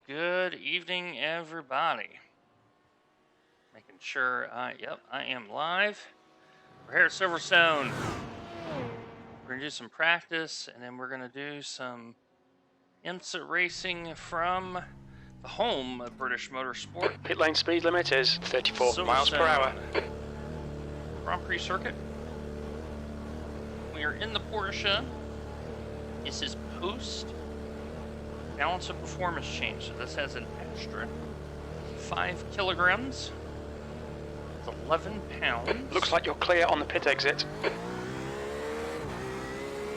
Good evening, everybody. Making sure yep, I am live. We're here at Silverstone. We're going to do some practice, and then we're going to do some IMSA racing from the home of British Motorsport. Pit lane speed limit is 34 miles per hour. Grand Prix circuit. We are in the Porsche. This is post balance of performance change. So this has an extra 5 kilograms. It's 11 pounds. Looks like you're clear on the pit exit.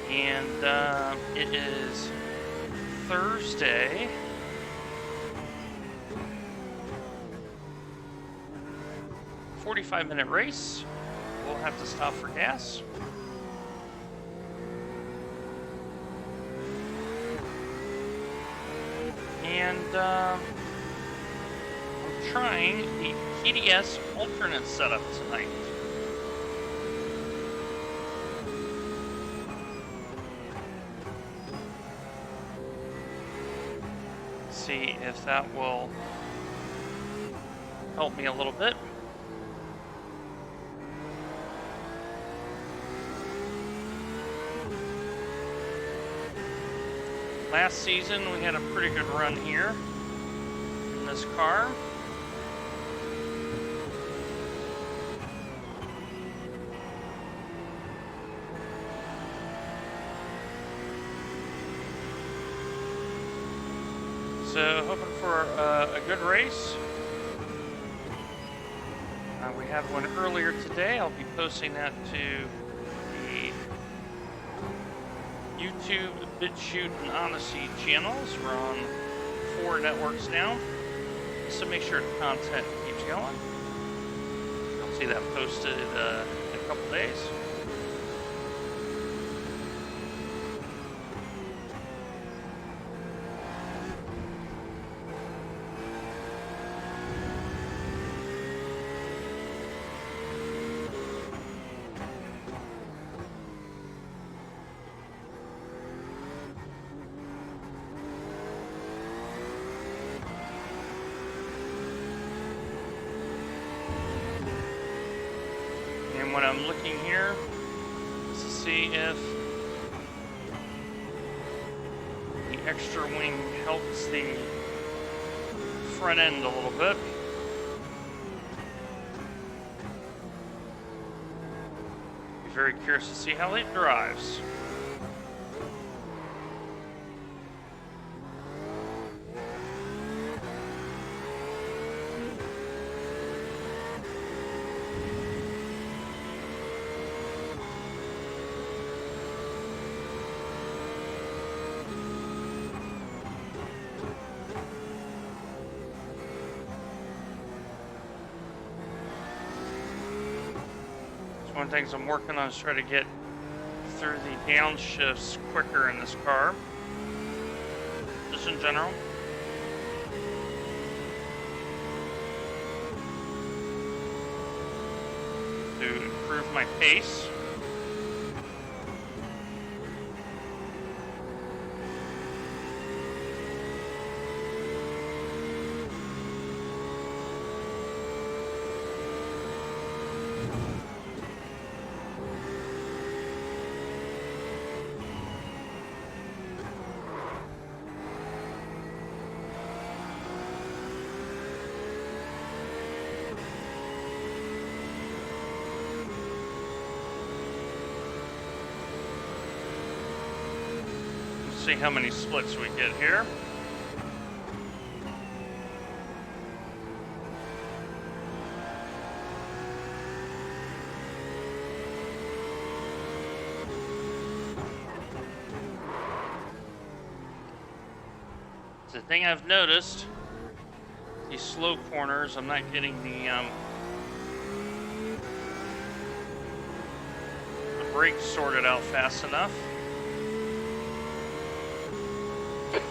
And it is Thursday. "45-minute race. We'll have to stop for gas. And I'm trying the PDS alternate setup tonight. See if that will help me a little bit. Last season we had a pretty good run here in this car. So hoping for a good race. We had one earlier today. I'll be posting that to the YouTube, BitChute, and Odyssey channels. We're on 4 networks now, so make sure the content keeps going. You'll see that posted in a couple days. And when I'm looking here, is to see if the extra wing helps the front end a little bit. Be very curious to see how it drives. One of the things I'm working on is try to get through the downshifts quicker in this car, just in general. To improve my pace. See how many splits we get here. The thing I've noticed, these slow corners, I'm not getting the brakes sorted out fast enough.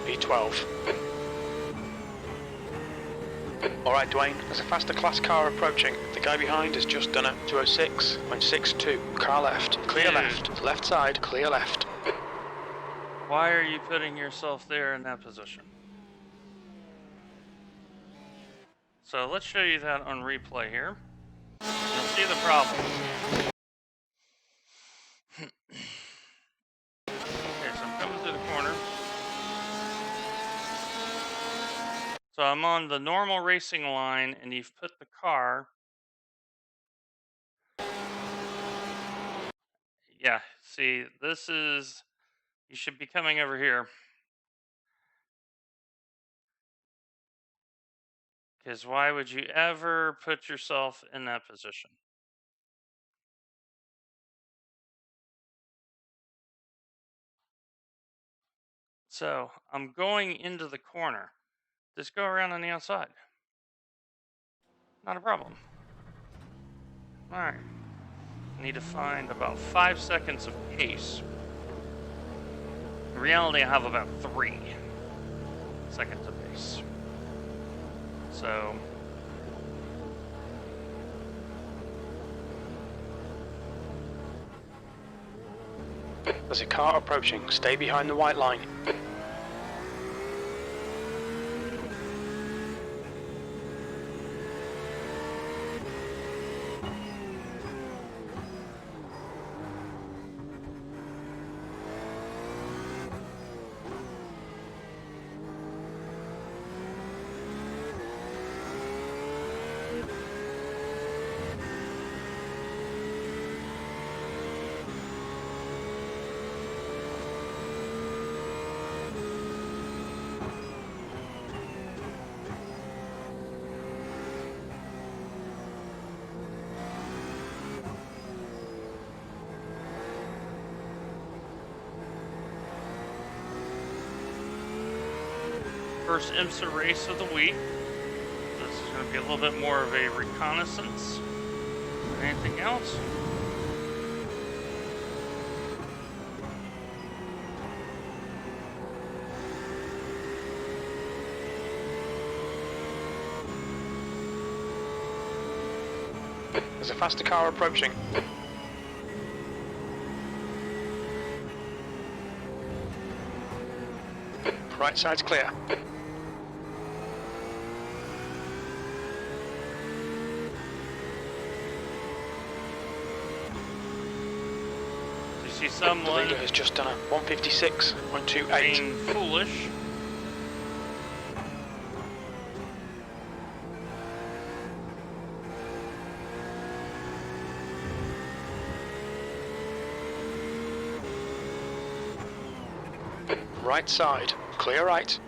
P12. Alright Dwayne, there's a faster class car approaching. The guy behind has just done a 206.62. Car left, clear left, left side, clear left. Why are you putting yourself there in that position? So let's show you that on replay here. You'll see the problem. Okay, so I'm coming through the corner. So I'm on the normal racing line, and you've put the car. Yeah, see, this is. You should be coming over here. Because why would you ever put yourself in that position? So I'm going into the corner. Just go around on the outside. Not a problem. All right. I need to find about 5 seconds of pace. In reality, I have about 3 seconds of pace. So There's a car approaching. Stay behind the white line. first IMSA race of the week. This is going to be a little bit more of a reconnaissance than anything else. There's a faster car approaching. Right side's clear. You see The someone leader has just done a 156.28. being foolish. Right side, clear right.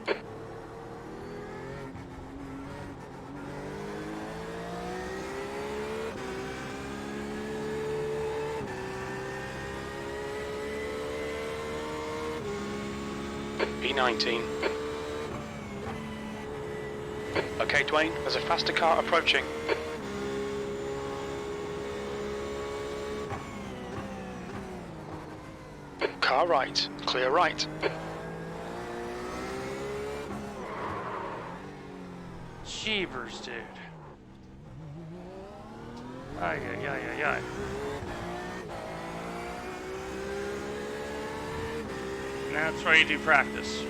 P19. Okay, Dwayne, there's a faster car approaching. Car right, clear right. Jeebers, dude. Ay, ay, ay, ay, ay. And that's why you do practice.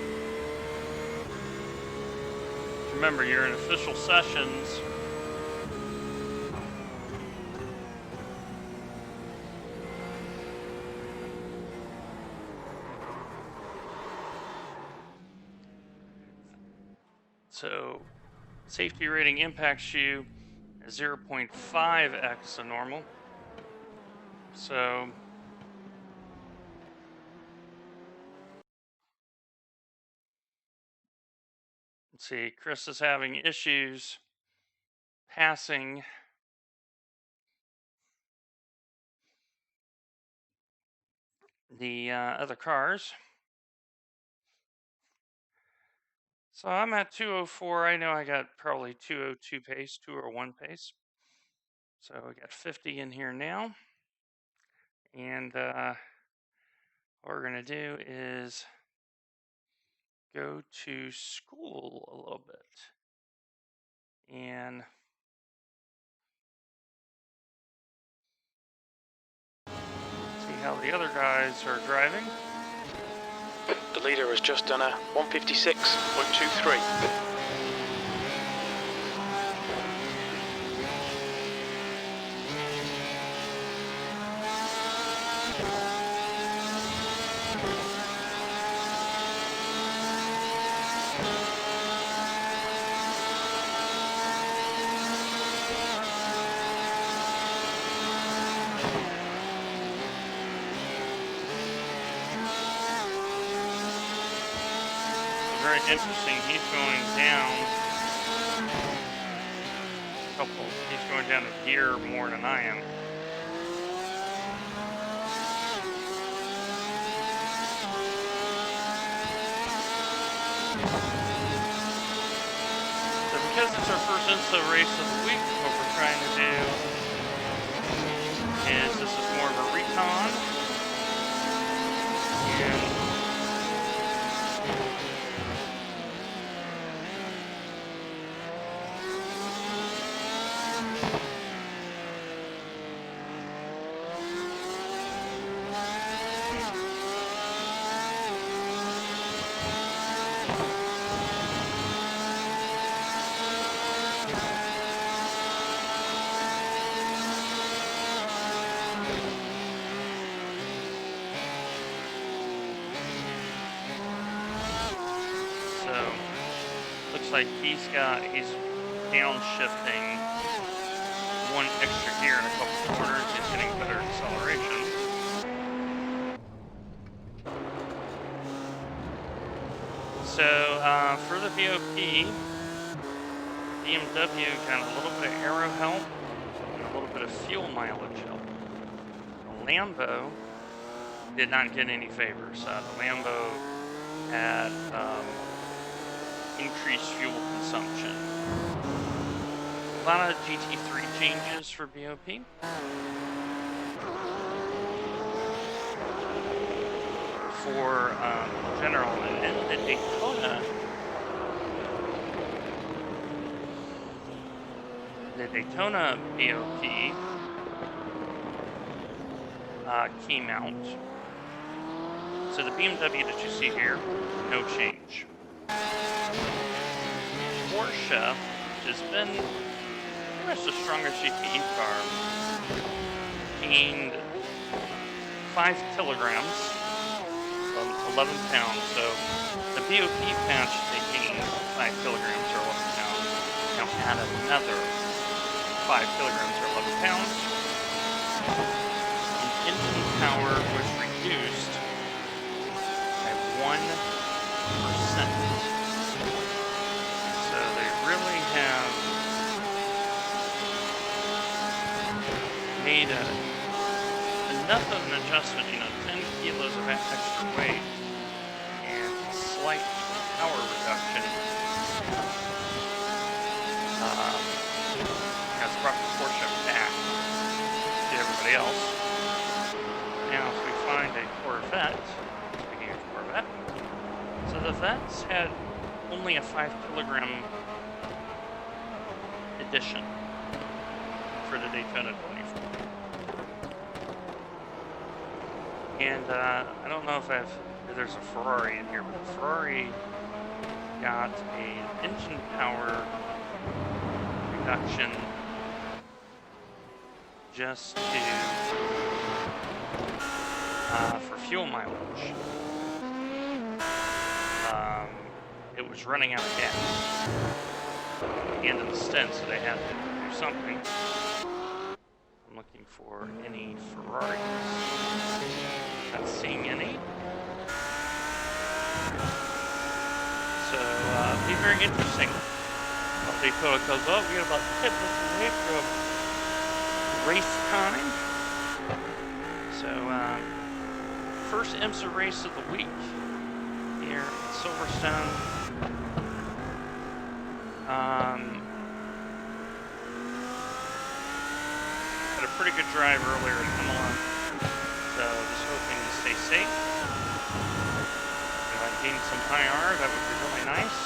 Remember, you're in official sessions. So, safety rating impacts you at 0.5x the normal. So, let's see, Chris is having issues passing the other cars. So I'm at 204. I know I got probably 202 pace, 201 pace. So we got 50 in here now. And what we're going to do is go to school a little bit. And see how the other guys are driving. The leader has just done a 156.23. interesting. He's going down he's going down a gear more than I am. So because it's our first IMSA race of the week, what we're trying to do is this is more of a recon. And looks like he's downshifting one extra gear in a couple corners. He's getting better acceleration. So for the VOP, BMW got a little bit of aero help and a little bit of fuel mileage help. The Lambo did not get any favors. The Lambo had increased fuel consumption. A lot of GT3 changes for BOP. For general and the Daytona BOP came out. So the BMW that you see here, no change. Porsche, which has been pretty much the strongest GTE car, gained 5 kilograms, 11 pounds. So the BOP patch, they gained 5 kilograms or 11 pounds. Now add another 5 kilograms or 11 pounds. And engine power was reduced by 1%. So they really have made enough of an adjustment, 10 kilos of extra weight and slight power reduction has brought the Porsche back to everybody else. Now if we find a Corvette, speaking of Corvette, so the Vettes had only a 5 kilogram addition for the Daytona 24. And I don't know if there's a Ferrari in here, but the Ferrari got an engine power reduction just for fuel mileage. It was running out of gas at the end of the stint, so they had to do something. I'm looking for any Ferraris. Not seeing any. So, it'll be very interesting. Well, Daytona goes, oh, we got about 10 minutes away from race time. So, first IMSA race of the week here at Silverstone. Had a pretty good drive earlier at Imola, so just hoping to stay safe. If I gain some IR, that would be really nice.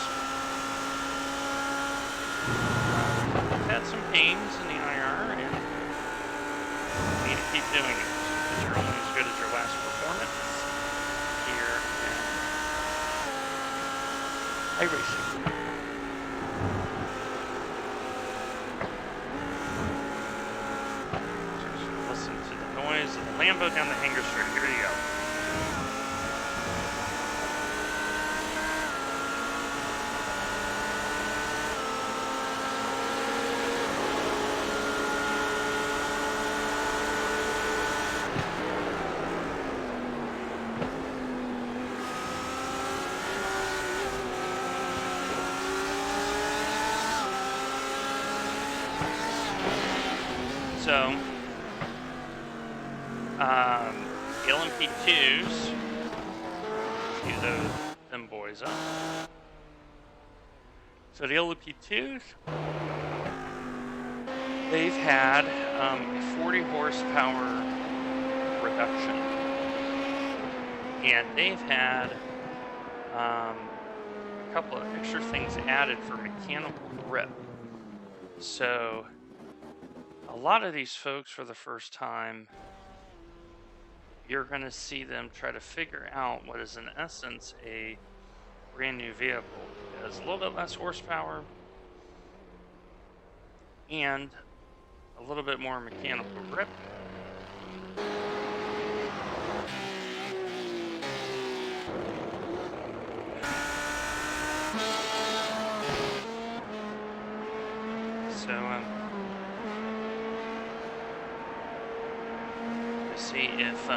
I've had some pains in the IR, and you need to keep doing it, because you're only as good as your last performance here at iRacing. Lambo down the hangar straight. Here you go. So, the LMP2s, cue them boys up. So the LMP2s, they've had a 40 horsepower reduction, and they've had a couple of extra things added for mechanical grip. So a lot of these folks, for the first time, you're going to see them try to figure out what is in essence a brand new vehicle, because a little bit less horsepower and a little bit more mechanical grip. So let's see if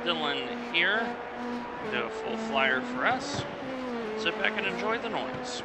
Dylan here can do a full flyer for us. Sit back and enjoy the noise.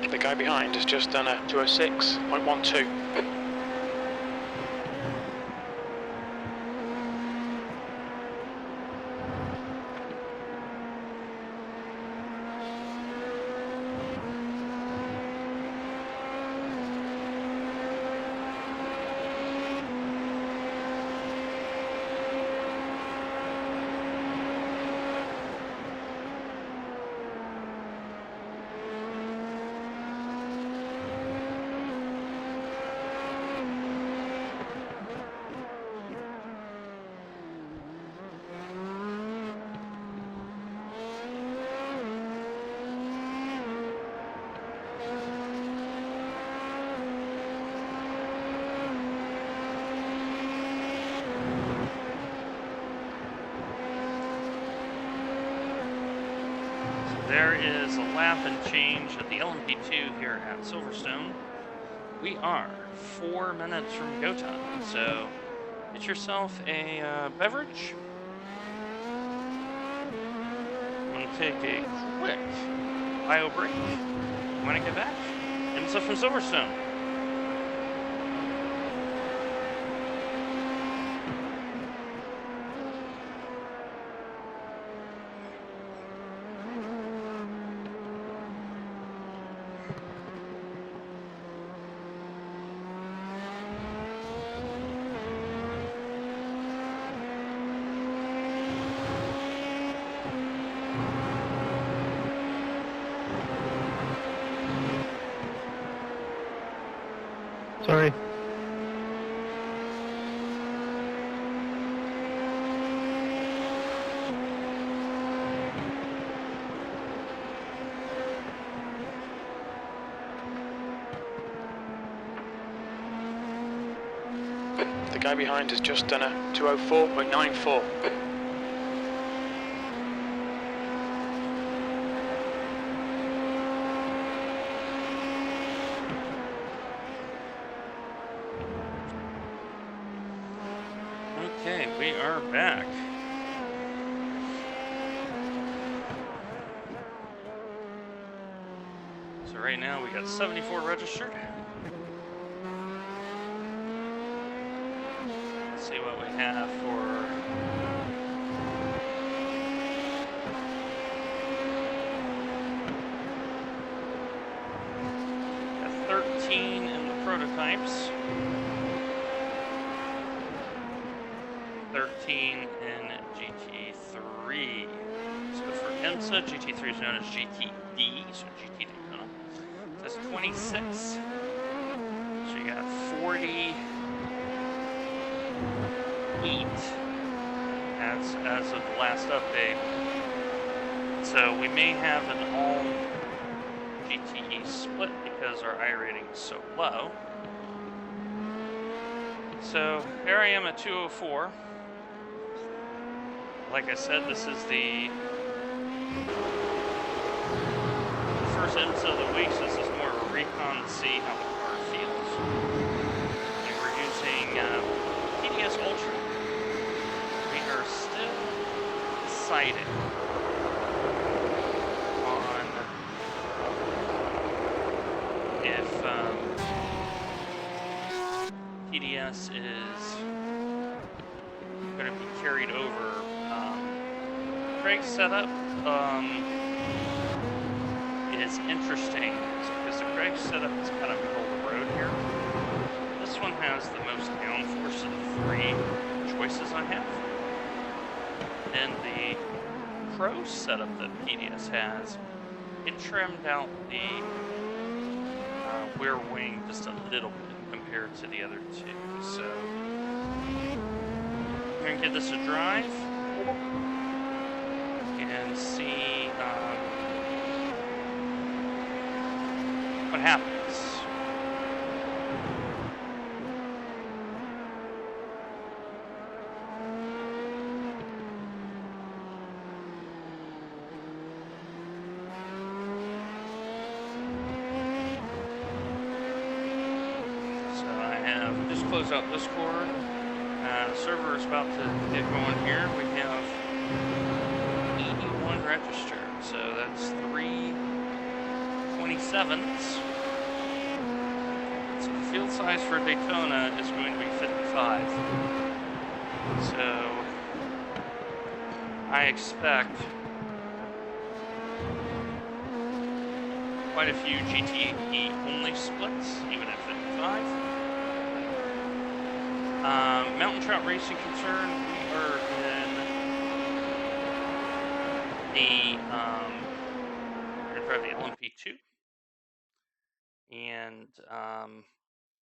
The guy behind has just done a 206.12. There is a lap and change at the LMP2 here at Silverstone. We are 4 minutes from go time, so get yourself a beverage. I'm going to take a quick bio break. When I get back, IMSA from Silverstone. Sorry. The guy behind has just done a 204.94. Okay, we are back. right now, we got 74 registered. Let's see what we have for got 13 in the prototypes, 13 in GT3. So for IMSA, GT3 is known as GTD, so GT Daytona. So that's 26. So you got 48 as of the last update. So we may have an all GTE split because our I rating is so low. So here I am at 204. Like I said, this is the first IMSA of the week, so this is more of a recon to see how the car feels. And we're using PDS Ultra. We are still deciding on if PDS is going to be carried over. Craig's setup is interesting because the Craig setup is kind of middle of the road here. This one has the most downforce of the three choices I have. And the Pro setup that PDS has, it trimmed out the rear wing just a little bit compared to the other two. So I'm going to give this a drive and see what happens. So I have just closed out this core. The server is about to get going here. We have 81 registered, so that's 327s. So the field size for Daytona is going to be 55. So I expect quite a few GTE only splits, even at 55. Mountain trout racing concern, we are in the we're gonna drive the LMP2, and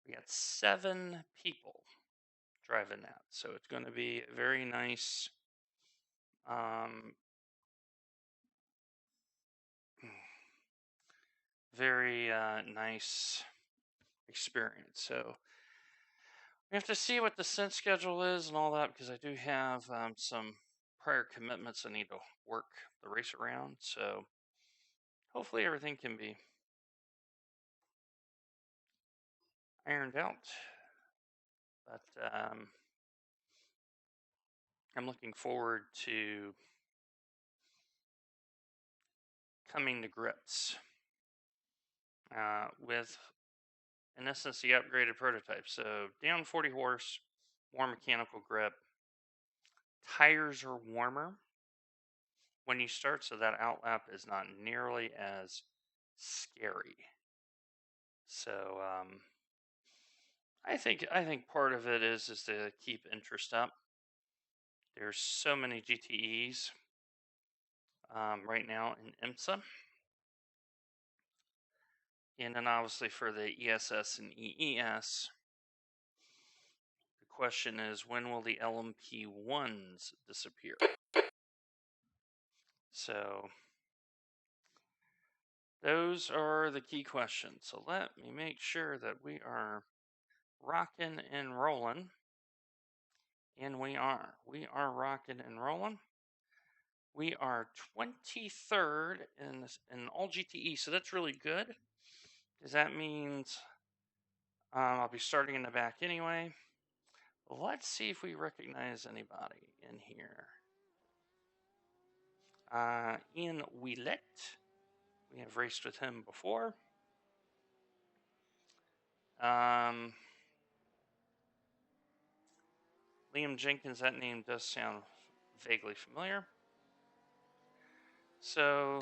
we got 7 people driving that, so it's going to be a very nice very nice experience. So we have to see what the sync schedule is and all that, because I do have some prior commitments I need to work the race around. So hopefully everything can be ironed out. But I'm looking forward to coming to grips with, in essence, the upgraded prototype. So down 40 horse, more mechanical grip. Tires are warmer when you start, so that outlap is not nearly as scary. So I think part of it is to keep interest up. There's so many GTEs right now in IMSA, and then obviously for the ESS and EES, the question is, when will the LMP1s disappear? So those are the key questions. So let me make sure that we are rocking and rolling. And we are. We are rocking and rolling. We are 23rd in all GTE, so that's really good, because that means I'll be starting in the back anyway. Let's see if we recognize anybody in here. Ian Wheelet. We have raced with him before. Liam Jenkins, that name does sound vaguely familiar. So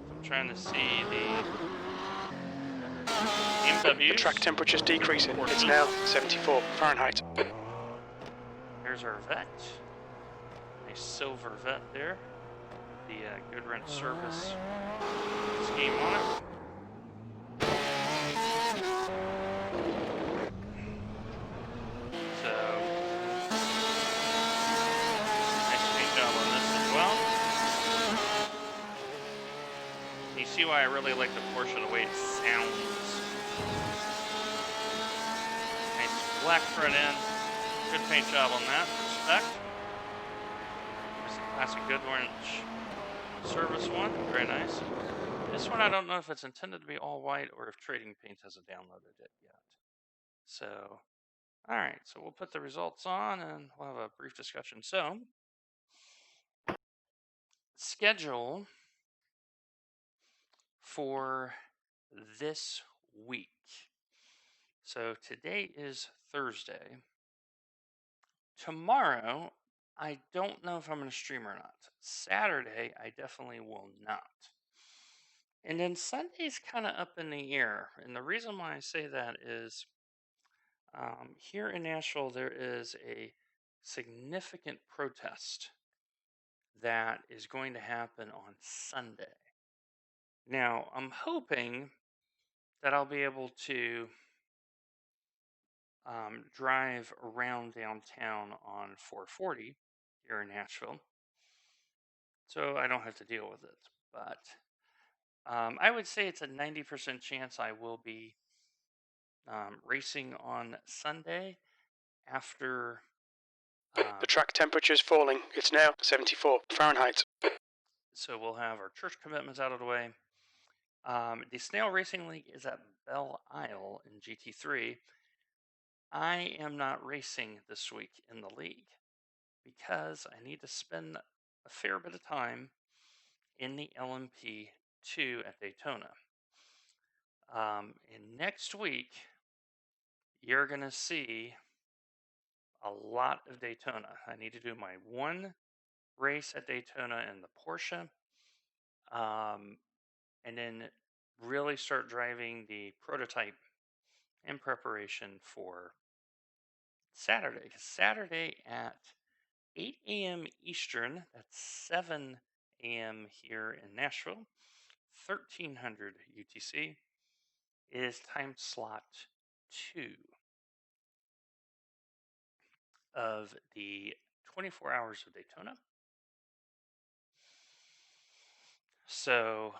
I'm trying to see the The track MWs. temperature's decreasing. It's now 74 Fahrenheit. There's our vet. Nice silver vet there. The good rent service scheme on it. So nice paint job on this as well. You see why I really like the Porsche, the way it sounds. Nice black front end. Good paint job on that. Respect. There's a classic good orange service one. Very nice. This one I don't know if it's intended to be all white or if Trading Paint hasn't downloaded it yet. So, all right. So we'll put the results on and we'll have a brief discussion. So, schedule for this week. So today is Thursday. Tomorrow, I don't know if I'm going to stream or not. Saturday, I definitely will not. And then Sunday's kind of up in the air. And the reason why I say that is here in Nashville, there is a significant protest that is going to happen on Sunday. Now, I'm hoping that I'll be able to drive around downtown on 440 here in Nashville, so I don't have to deal with it. But I would say it's a 90% chance I will be racing on Sunday after. The track temperature's falling. It's now 74 Fahrenheit. So we'll have our church commitments out of the way. The Snail Racing League is at Belle Isle in GT3. I am not racing this week in the league because I need to spend a fair bit of time in the LMP2 at Daytona. And next week, you're going to see a lot of Daytona. I need to do my one race at Daytona in the Porsche, and then really start driving the prototype in preparation for Saturday. Because Saturday at 8 a.m. Eastern, that's 7 a.m. here in Nashville, 1300 UTC, is time slot 2 of the 24 hours of Daytona. So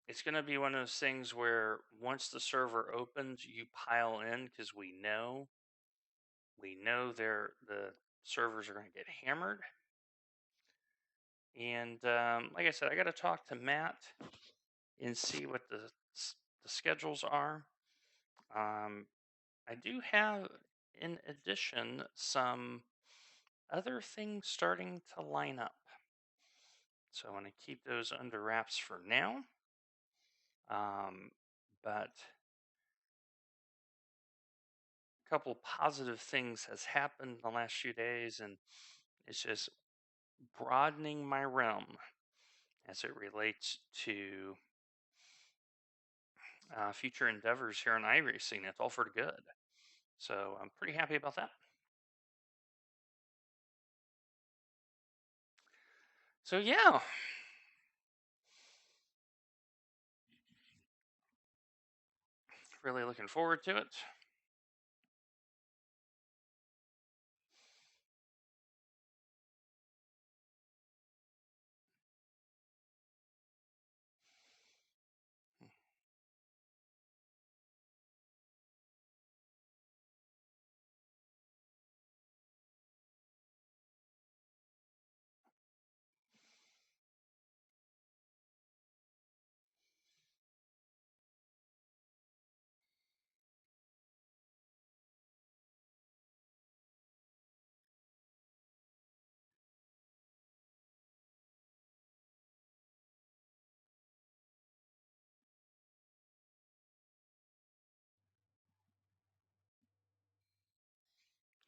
it's going to be one of those things where once the server opens, you pile in because we know the servers are going to get hammered. And like I said, I got to talk to Matt and see what the schedules are. I do have, in addition, some other things starting to line up. So I want to keep those under wraps for now. But a couple positive things has happened in the last few days, and it's just broadening my realm as it relates to future endeavors here on iRacing. It's all for the good. So I'm pretty happy about that. So yeah. Really looking forward to it.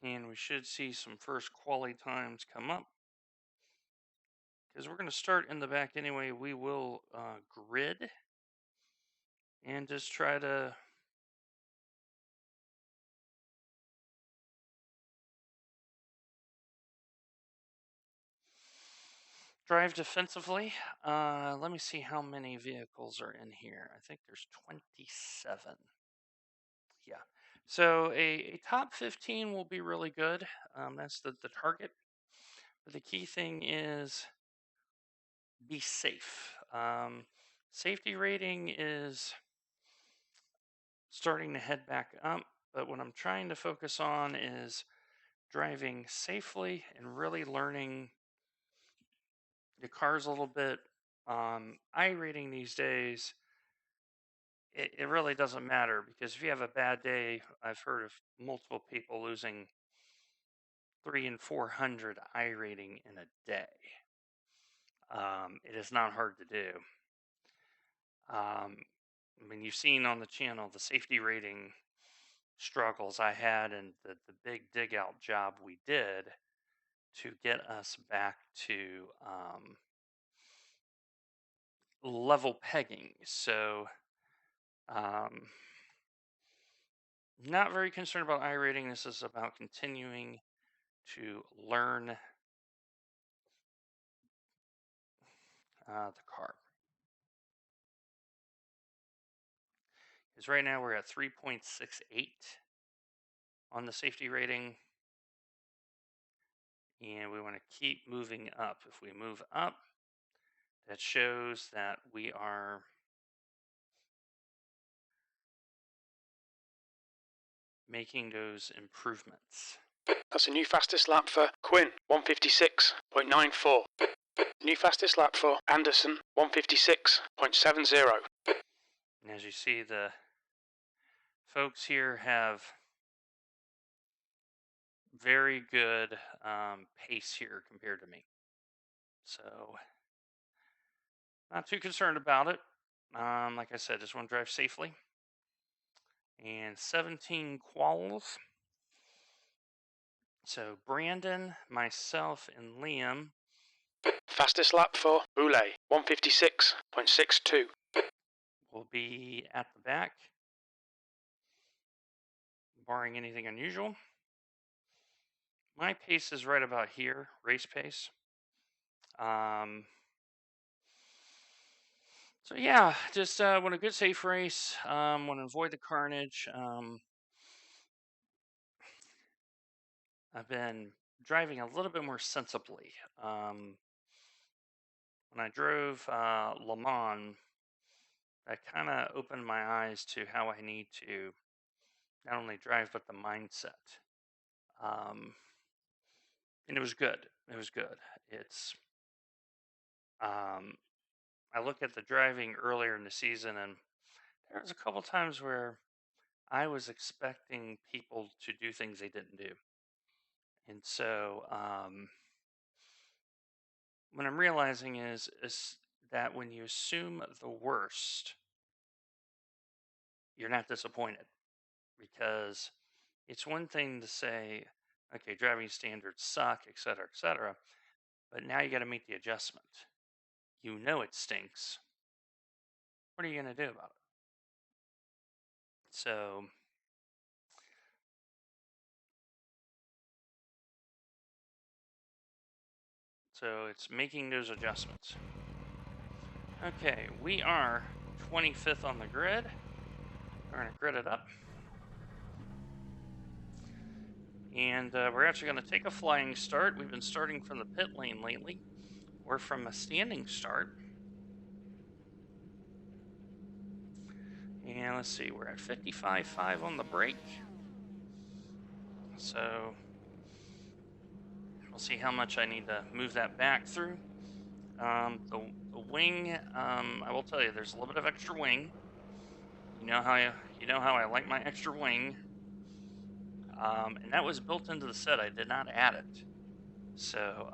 And we should see some first quali times come up. Because we're going to start in the back anyway, we will grid and just try to drive defensively. Let me see how many vehicles are in here. I think there's 27. Yeah. So a top 15 will be really good. That's the target. But the key thing is be safe. Safety rating is starting to head back up, but what I'm trying to focus on is driving safely and really learning the cars a little bit. I rating these days, it really doesn't matter because if you have a bad day, I've heard of multiple people losing 300 and 400 I rating in a day. It is not hard to do. I mean, you've seen on the channel the safety rating struggles I had and the big dig out job we did to get us back to level pegging. So, not very concerned about I rating. This is about continuing to learn the car. Because right now we're at 3.68 on the safety rating. And we want to keep moving up. If we move up, that shows that we are making those improvements. That's a new fastest lap for Quinn, 156.94. New fastest lap for Anderson, 156.70. And as you see, the folks here have very good pace here compared to me. So, not too concerned about it. Like I said, just want to drive safely. And 17 quals. So, Brandon, myself, and Liam. Fastest lap for Boulay, 156.62. Will be at the back, barring anything unusual. My pace is right about here, race pace. So yeah, just want a good safe race. Want to avoid the carnage. I've been driving a little bit more sensibly. When I drove Le Mans, that kind of opened my eyes to how I need to not only drive but the mindset. And it was good. It was good. It's I look at the driving earlier in the season, and there was a couple times where I was expecting people to do things they didn't do. And so, what I'm realizing is that when you assume the worst, you're not disappointed because it's one thing to say, okay, driving standards suck, et cetera, but now you got to make the adjustment. You know it stinks. What are you going to do about it? So, it's making those adjustments. Okay, we are 25th on the grid. We're going to grid it up. And we're actually going to take a flying start. We've been starting from the pit lane lately, or from a standing start. And let's see, we're at 55.5 on the brake. So we'll see how much I need to move that back through. The wing, I will tell you, there's a little bit of extra wing. You know how I like my extra wing. And that was built into the set. I did not add it. So,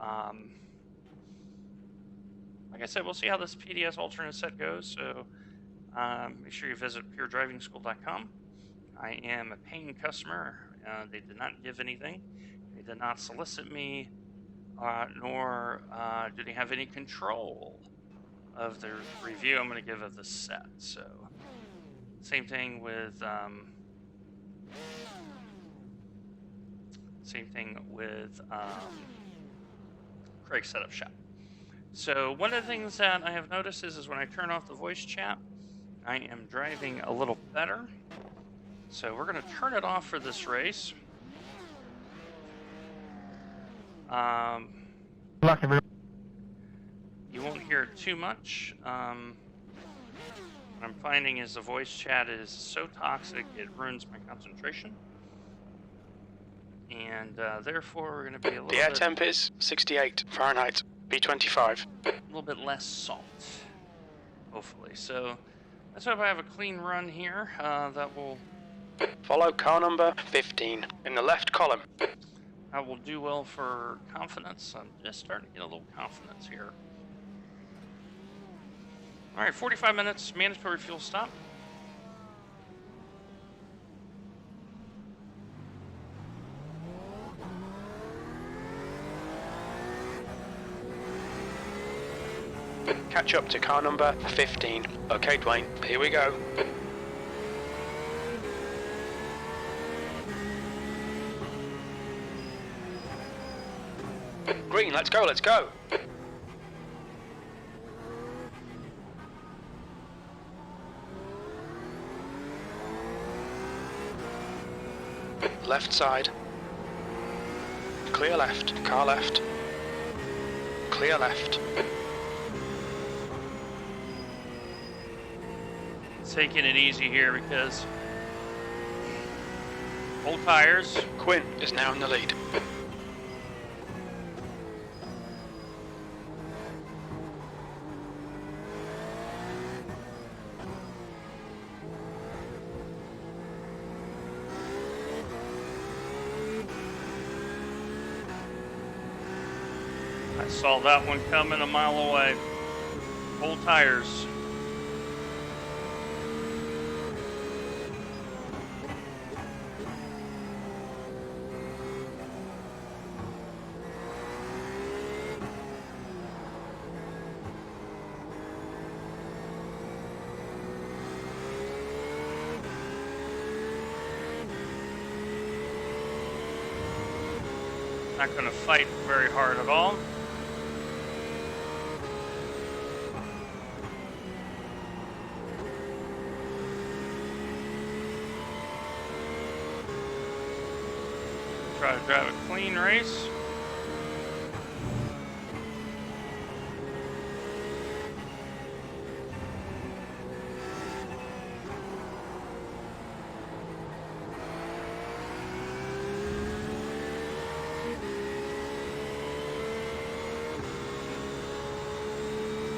like I said, we'll see how this PDS alternate set goes. So, make sure you visit puredrivingschool.com. I am a paying customer They did not give anything. They did not solicit me, nor do they have any control of the review I'm going to give of the set. So, same thing with Craig's setup shop. So one of the things that I have noticed is when I turn off the voice chat, I am driving a little better. So we're going to turn it off for this race. Luck, everyone. You won't hear it too much. What I'm finding is the voice chat is so toxic it ruins my concentration. And therefore we're going to be a little The air temp is 68 Fahrenheit, B25. a little bit less salt, hopefully. So let's hope I have a clean run here. That will Follow car number 15 in the left column. do well for confidence. I'm just starting to get a little confidence here. All right, 45 minutes, mandatory fuel stop. Catch up to car number 15. Okay, Dwayne, here we go. Green, let's go, let's go. Left side. Clear left, car left. Clear left. Taking it easy here because old tires. Quinn is now in the lead. I saw that one coming a mile away. Old tires. Not going to fight very hard at all. Try to drive a clean race.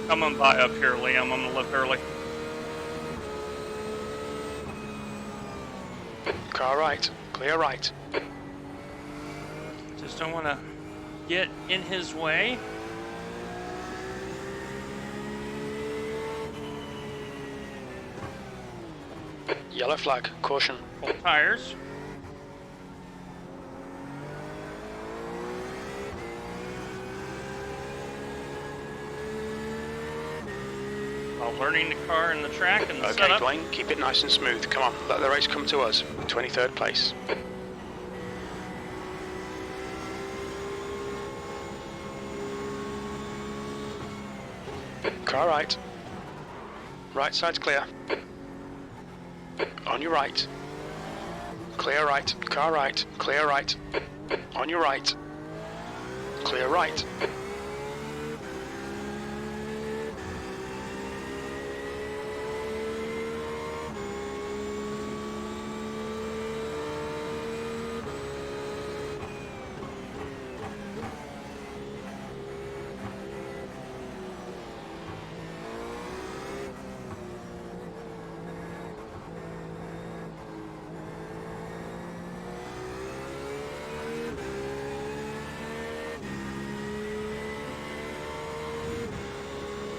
Coming by up here, Liam. I'm gonna look early. Car right, clear right. Just don't want to get in his way. Yellow flag, caution. Full tires. While learning the car and the track and the Okay, setup. Dwayne, keep it nice and smooth. Come on, let the race come to us. 23rd place. Car right. Right side's clear. On your right. Clear right. Car right. Clear right. On your right. Clear right.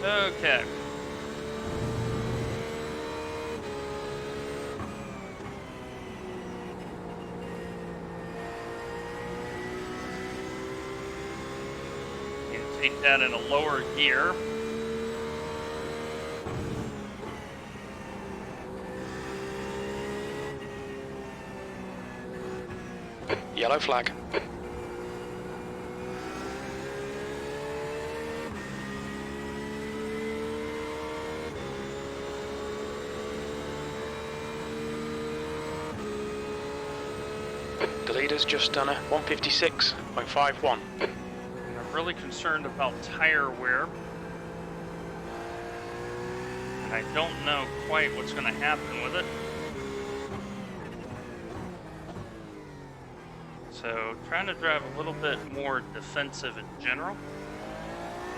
Okay. take that in a lower gear. Yellow flag. The leader's just done a 156.51. I'm really concerned about tire wear. And I don't know quite what's going to happen with it. So, trying to drive a little bit more defensive in general.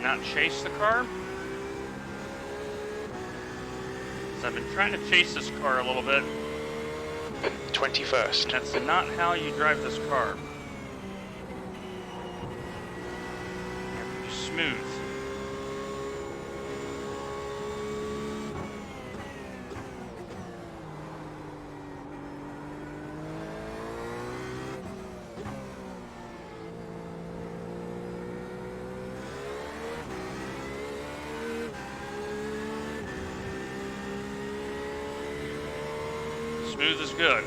Not chase the car. So I've been trying to chase this car a little bit. 21st. That's not how you drive this car. You have to be smooth. Smooth is good.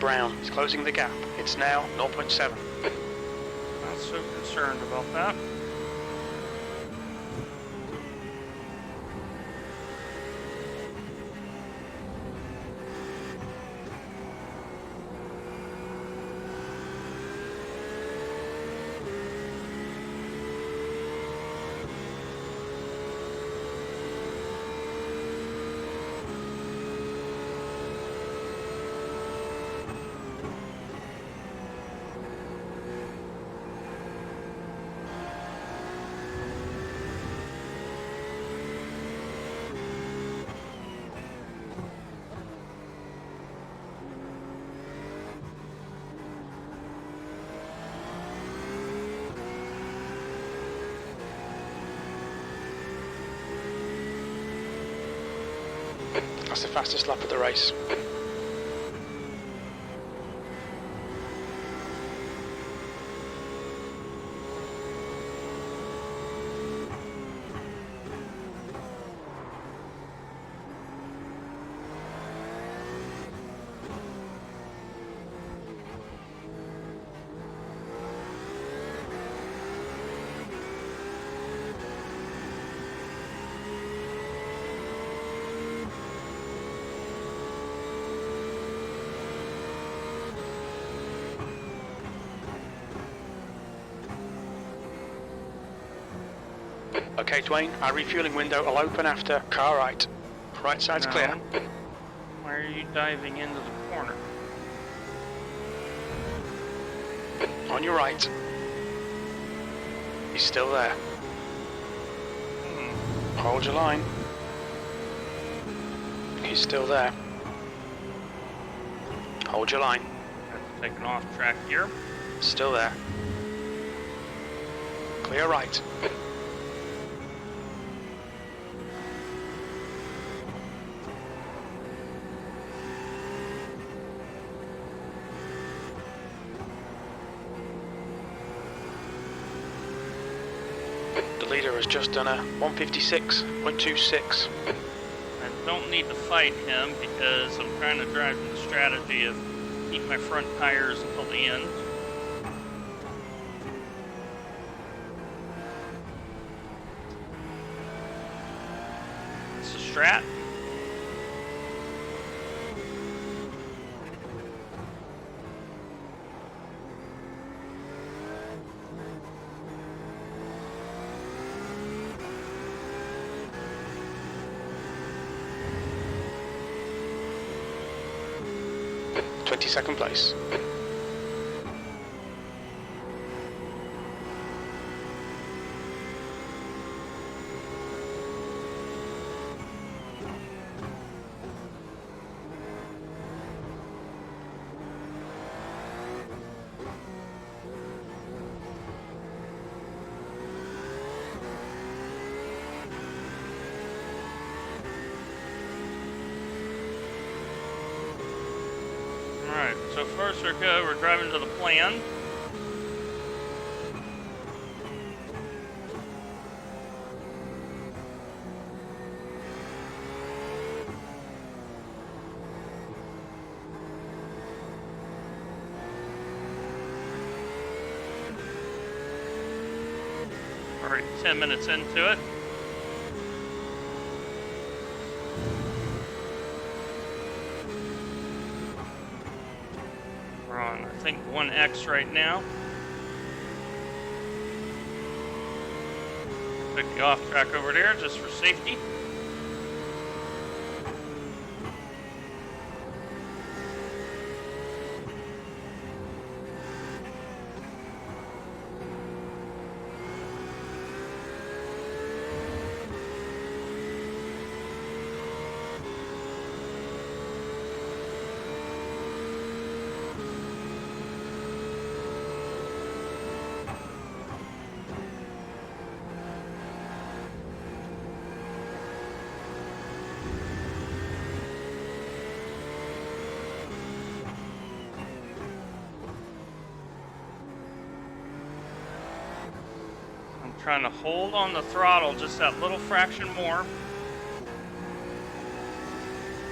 Brown is closing the gap. It's now 0.7. Not so concerned about that. That's the fastest lap of the race. Okay, Dwayne, our refueling window will open after car right. Right side's No. clear. Why are you diving into the corner? On your right. He's still there. Hold your line. He's still there. Hold your line. Have to take an off track here. Still there. Clear right. The leader has just done a 156.26. I don't need to fight him because I'm trying to drive the strategy of keep my front tires until the end. It's a strat. Second place. far, so good. We're driving to the plan. Already 10 minutes into it. We're on, I think, 1X right now. Took the off track over there just for safety. Trying to hold on the throttle just that little fraction more.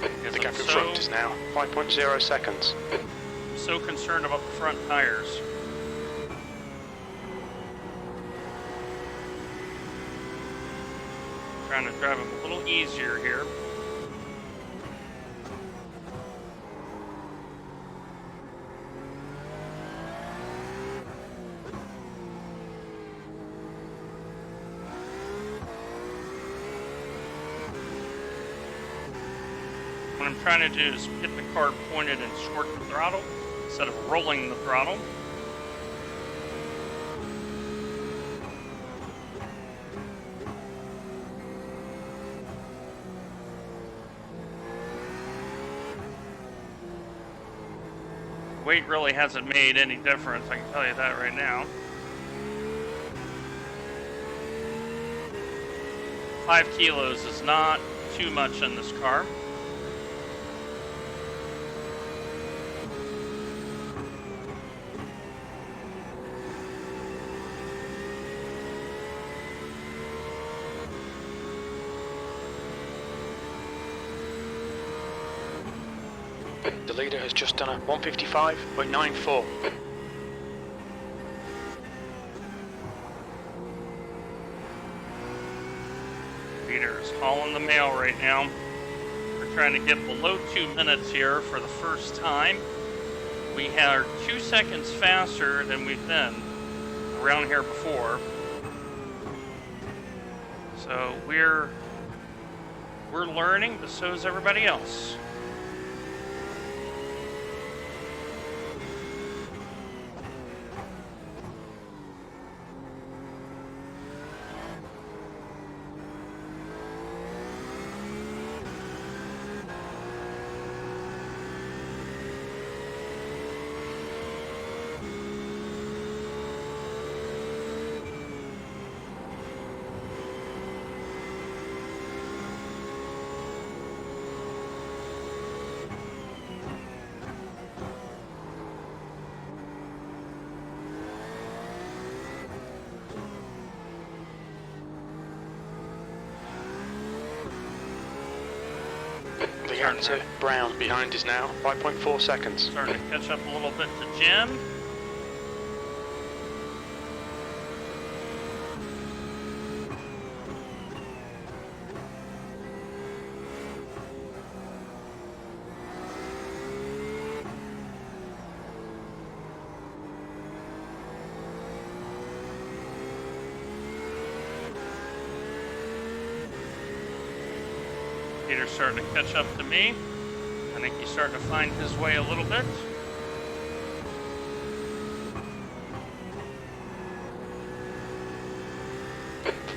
The gap in front is now 5.0 seconds. I'm so concerned about the front tires. Trying to drive them a little easier here. What I'm trying to do is get the car pointed and short the throttle instead of rolling the throttle. Weight really hasn't made any difference, I can tell you that right now. 5 kilos is not too much in this car. The leader has just done a 155.94. Peter is hauling the mail right now. We're trying to get below 2 minutes here for the first time. We are 2 seconds faster than we've been around here before. So we're learning, but so is everybody else. The gap to Brown behind is now 5.4 seconds. Starting to catch up a little bit to Jim. Peter's starting to catch up to me. I think he's starting to find his way a little bit.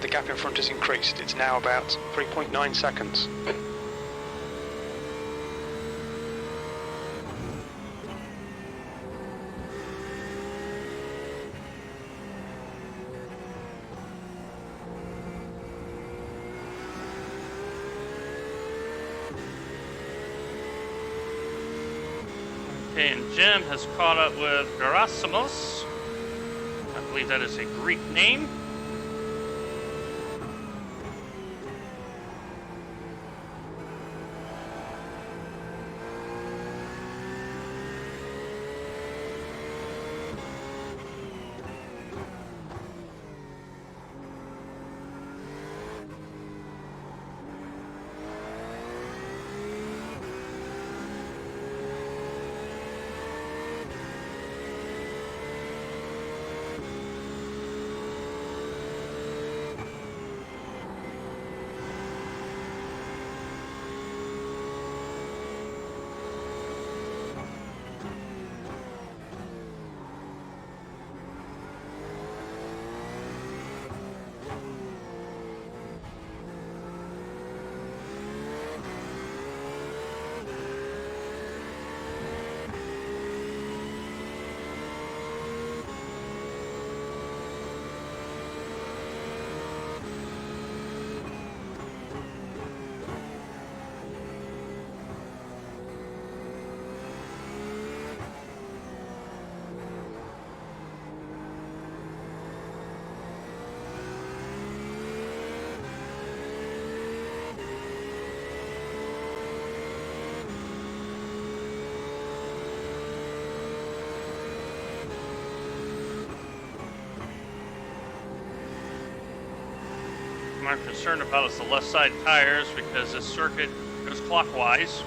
The gap in front has increased. It's now about 3.9 seconds. Okay, and Jim has caught up with Gerasimos. I believe that is a Greek name. What I'm concerned about is the left side tires because this circuit goes clockwise.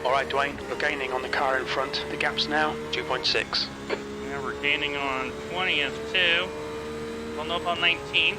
Alright, Dwayne, you're gaining on the car in front. The gap's now 2.6. Now we're gaining on 20th too. Pulling up on 19th.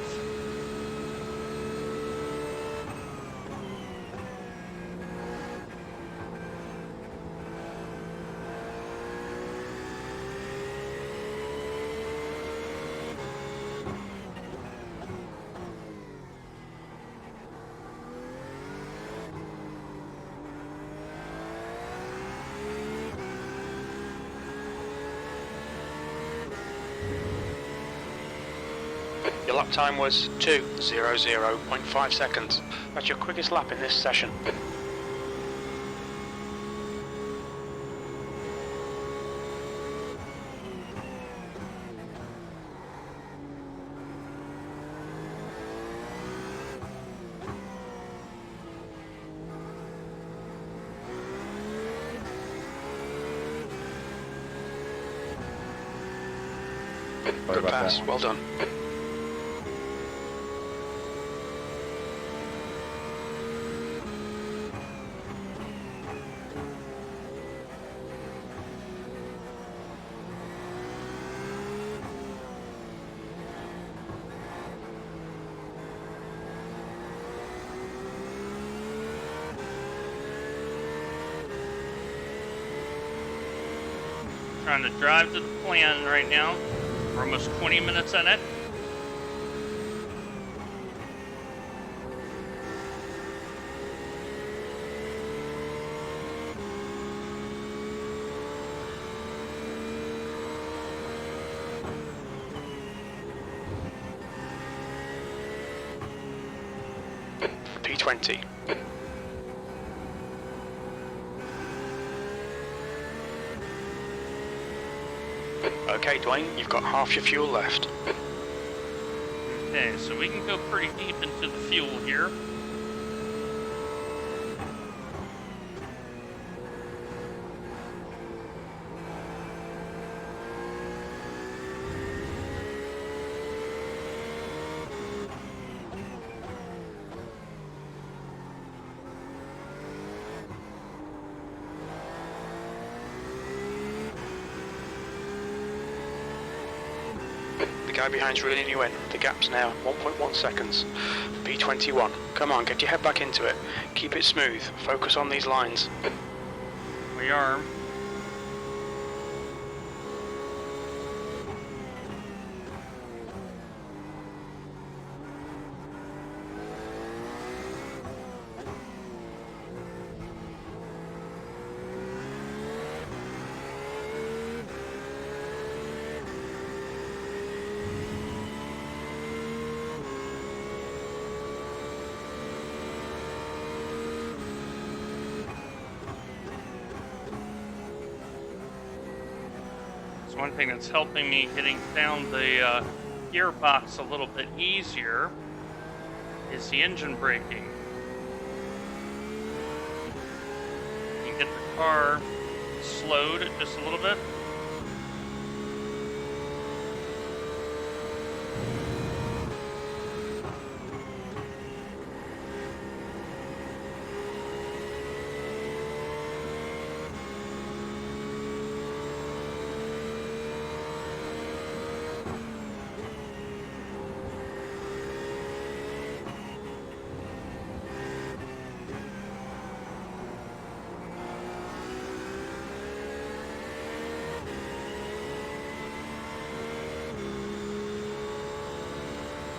Your lap time was 2:00.5 seconds. That's your quickest lap in this session. Good pass, well done. Trying to drive to the plan right now. We're almost 20 minutes in it. P20. Okay, Dwayne, you've got half your fuel left. Okay, so we can go pretty deep into the fuel here. The guy behind's reeling you in. The gap's now 1.1 seconds. P21. Come on, get your head back into it. Keep it smooth. Focus on these lines. We are. One thing that's helping me getting down the gearbox a little bit easier is the engine braking. You can get the car slowed just a little bit.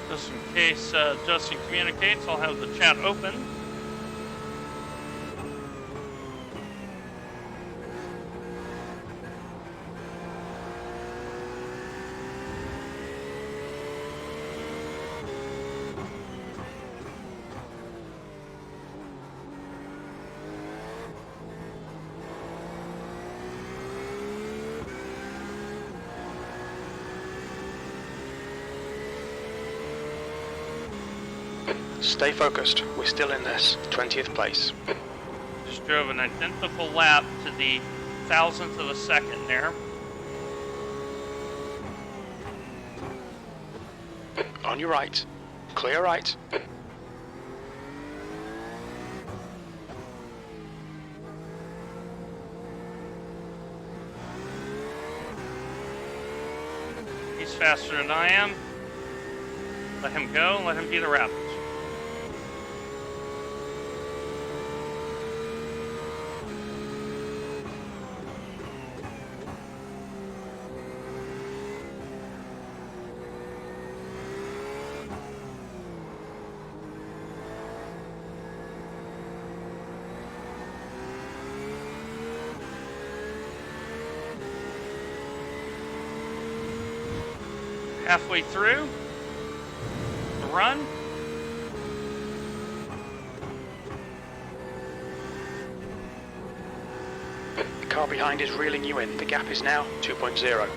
Just in case Justin communicates, I'll have the chat open. Stay focused. We're still in this. 20th place. Just drove an identical lap to the 1,000th of a second there. On your right. Clear right. He's faster than I am. Let him go, let him be the rapid. Halfway through the run. The car behind is reeling you in. The gap is now 2.0.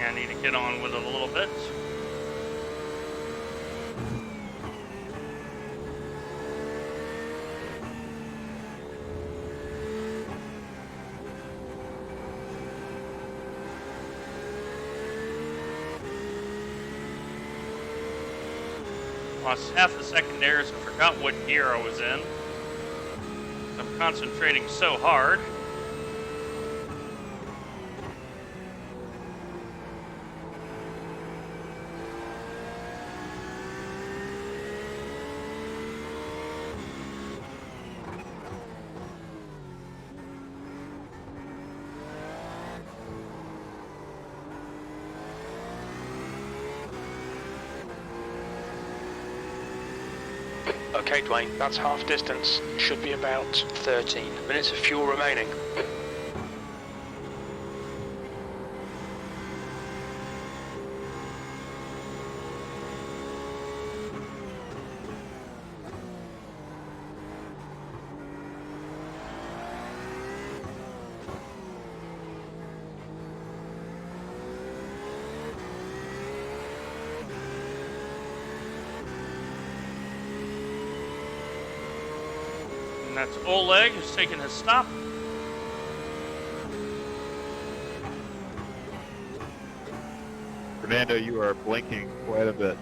Yeah, I need to get on with it a little bit. Lost half the secondaries and forgot what gear I was in. I'm concentrating so hard. Okay, Dwayne, that's half distance. Should be about 13 minutes of fuel remaining. And that's Oleg who's taking his stop. Fernando, you are blinking quite a bit.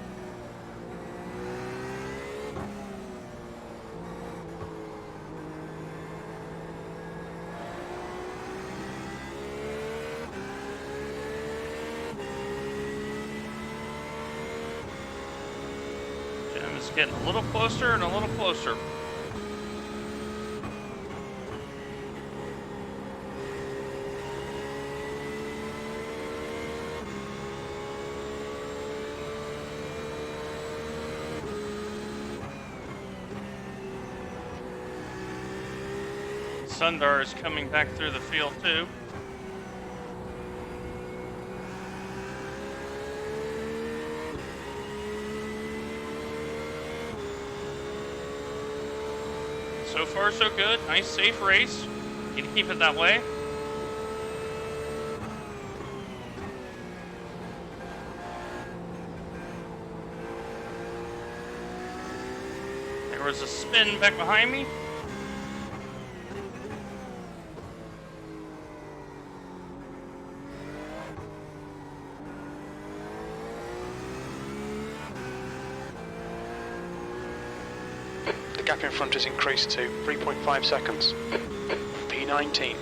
Jim is getting a little closer and a little closer. Sundar is coming back through the field too. So far so good. Nice safe race. Need to keep it that way. There was a spin back behind me. The gap in front has increased to 3.5 seconds. P19.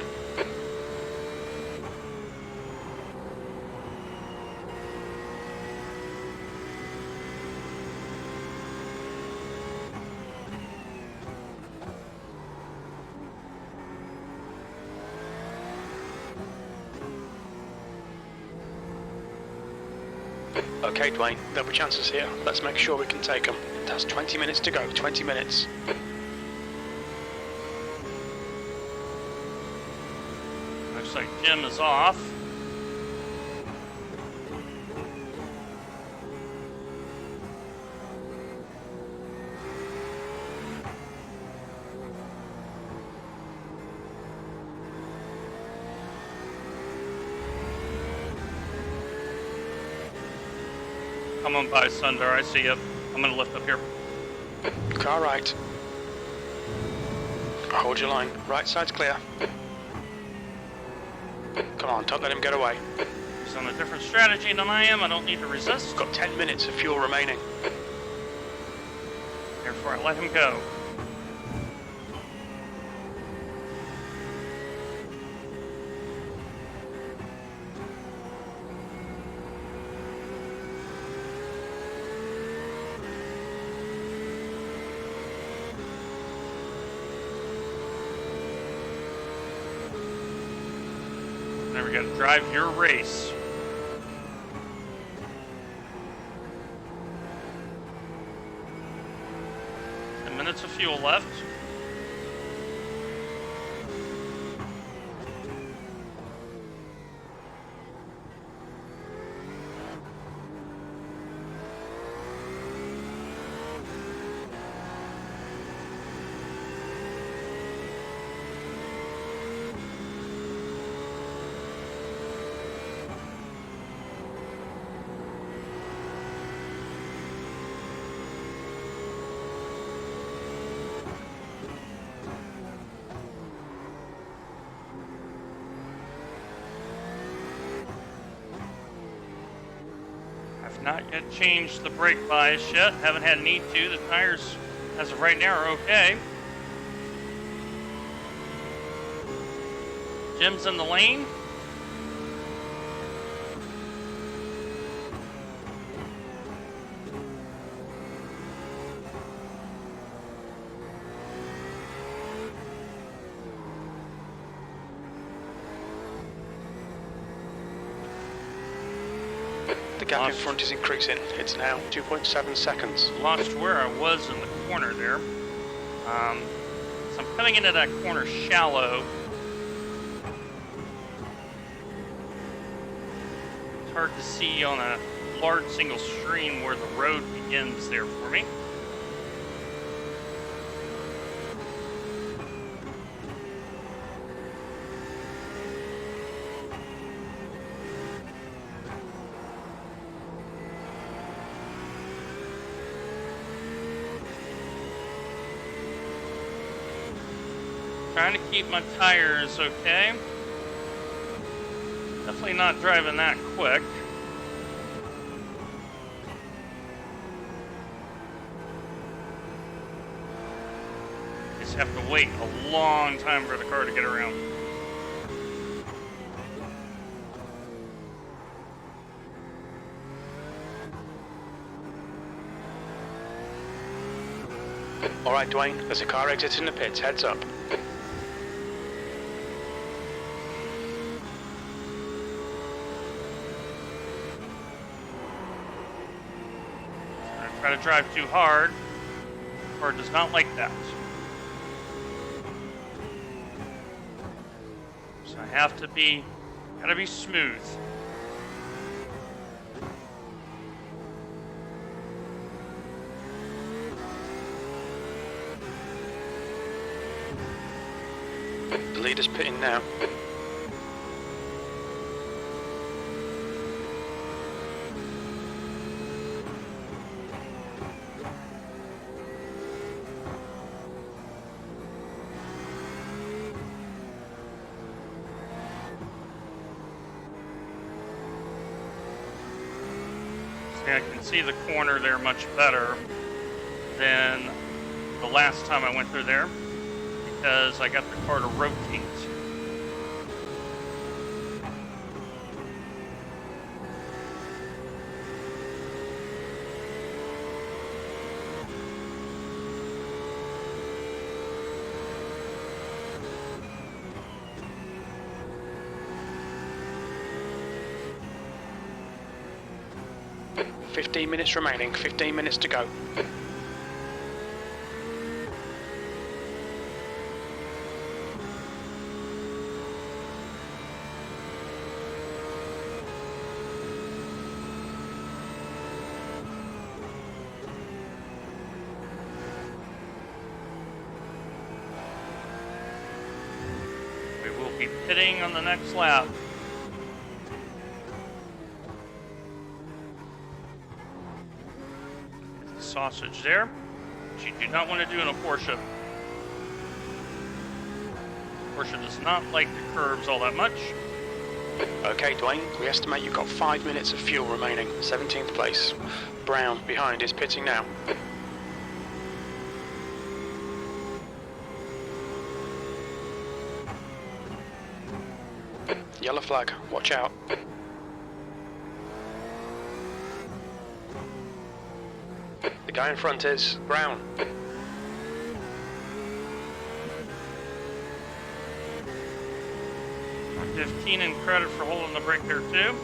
Okay, Dwayne, there'll be chances here. Let's make sure we can take them. That's 20 minutes to go, 20 minutes. Looks like Jim is off. Come on by, Sundar. I see you. I'm gonna lift up here. Car right. Hold your line. Right side's clear. Come on, don't let him get away. He's on a different strategy than I am. I don't need to resist. Got 10 minutes of fuel remaining. Therefore, I let him go. Now we gotta drive your race. Minutes of fuel left. Not yet changed the brake bias yet. Haven't had need to. The tires, as of right now, are okay. Jim's in the lane. The gap in front is increasing. It's now 2.7 seconds. Lost where I was in the corner there. So I'm coming into that corner shallow. It's hard to see on a large single screen where the road begins there for me. Trying to keep my tires okay. Definitely not driving that quick. Just have to wait a long time for the car to get around. All right, Dwayne, there's a car exiting the pits. Heads up. Try to drive too hard, or does not like that. So I have to be, gotta be smooth. The leader's pitting now. Okay, I can see the corner there much better than the last time I went through there because I got the car to rotate. "15 minutes remaining, 15 minutes to go." We will be pitting on the next lap. Sausage there, which you do not want to do in a Porsche. Porsche does not like the curves all that much. Okay, Dwayne, we estimate you've got 5 minutes of fuel remaining. 17th place. Brown behind is pitting now. Yellow flag, watch out. The guy in front is Brown. Give Keenan credit for holding the brake there too.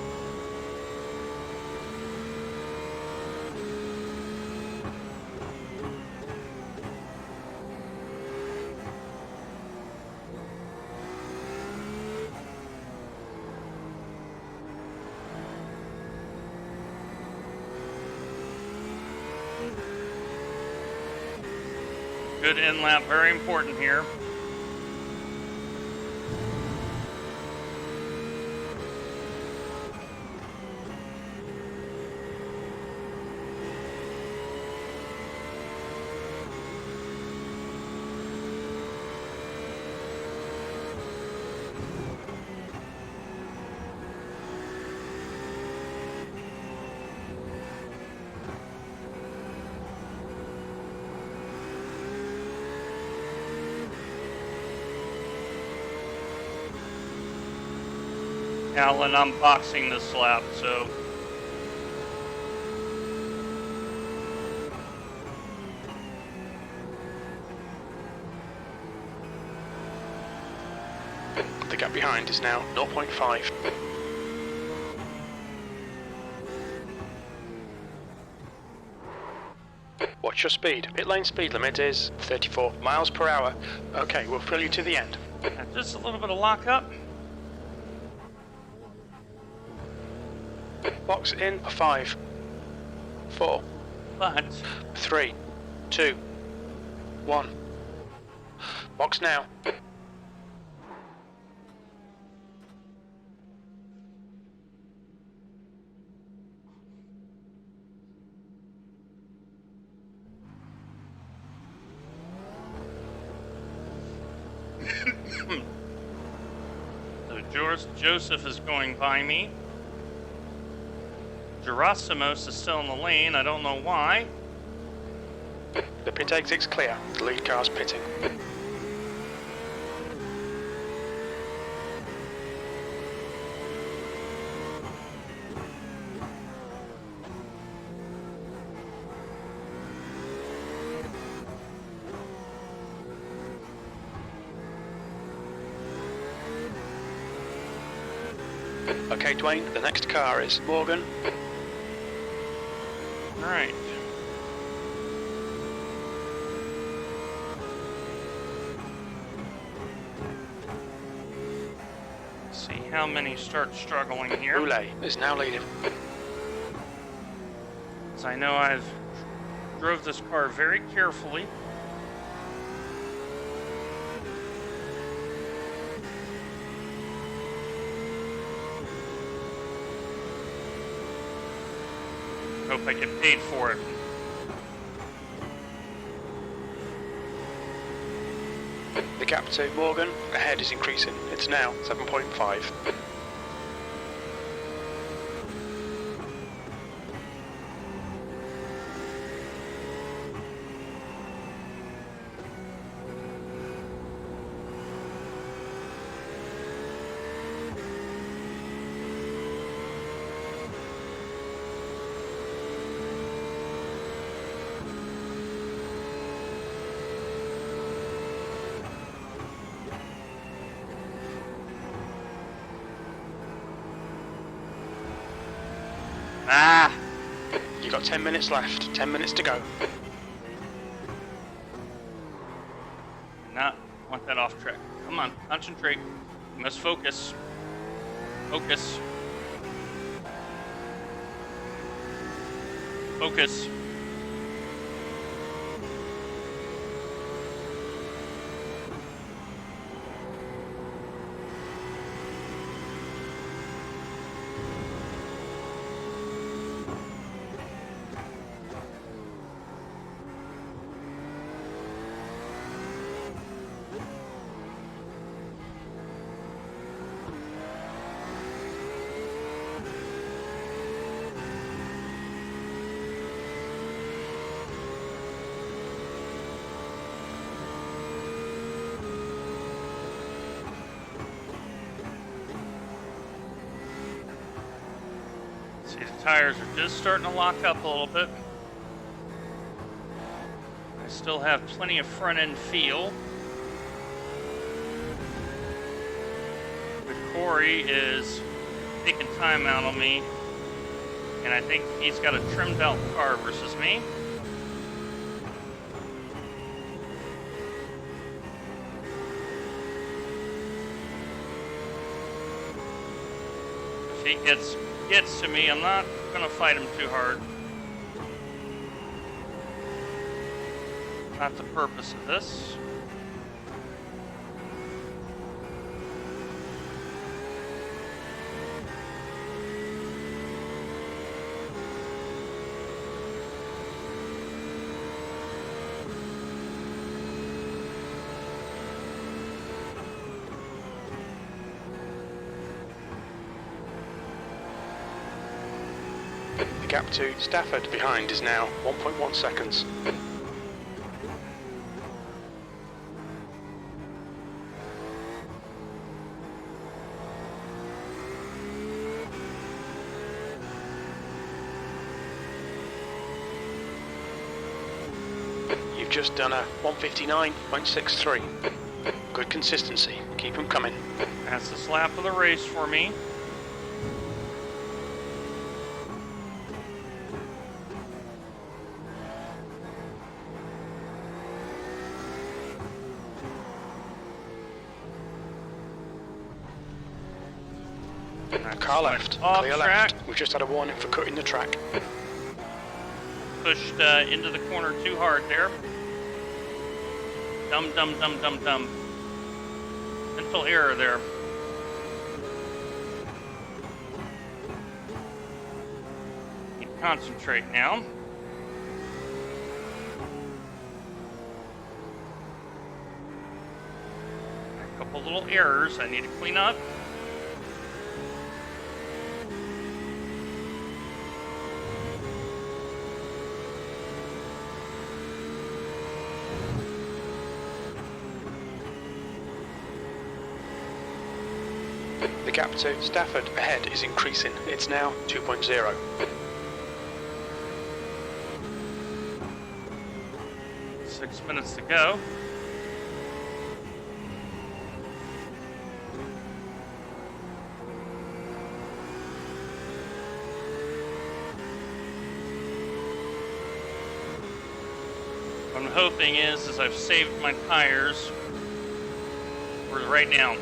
Good in lap, very important here. Alan, I'm boxing this lap, so The gap behind is now 0.5. Watch your speed. Pit lane speed limit is 34 miles per hour. Okay, we'll fill you to the end. just a little bit of lockup. Box in 5, 4, But 3, 2, 1. Box now. so Joseph is going by me. Gerasimos is still in the lane. I don't know why. The pit exit's clear. The lead car's pitting. Okay, Dwayne, the next car is Morgan. All right. Let's see how many start struggling here. Roulet is now leading. As I know I've drove this car very carefully. Hope I get paid for it. The gap to Morgan ahead is increasing. It's now 7.5. About 10 minutes left. 10 minutes to go. Not want that off track. Come on, concentrate. You must focus. Focus. Focus. See, the tires are just starting to lock up a little bit. I still have plenty of front end feel. But Corey is taking time out on me. And I think he's got a trimmed out car versus me. If he gets to me, I'm not gonna fight him too hard. Not the purpose of this. The gap to Stafford behind is now 1.1 seconds. You've just done a 1:59.63. Good consistency. Keep them coming. That's the slap of the race for me. Car left. Off Clear track. left. We've just had a warning for cutting the track. Pushed into the corner too hard there. Dumb. Mental error there. Need to concentrate now. A couple little errors I need to clean up. The gap to Stafford ahead is increasing. It's now 2.0. Six minutes to go. What I'm hoping is I've saved my tires for right now.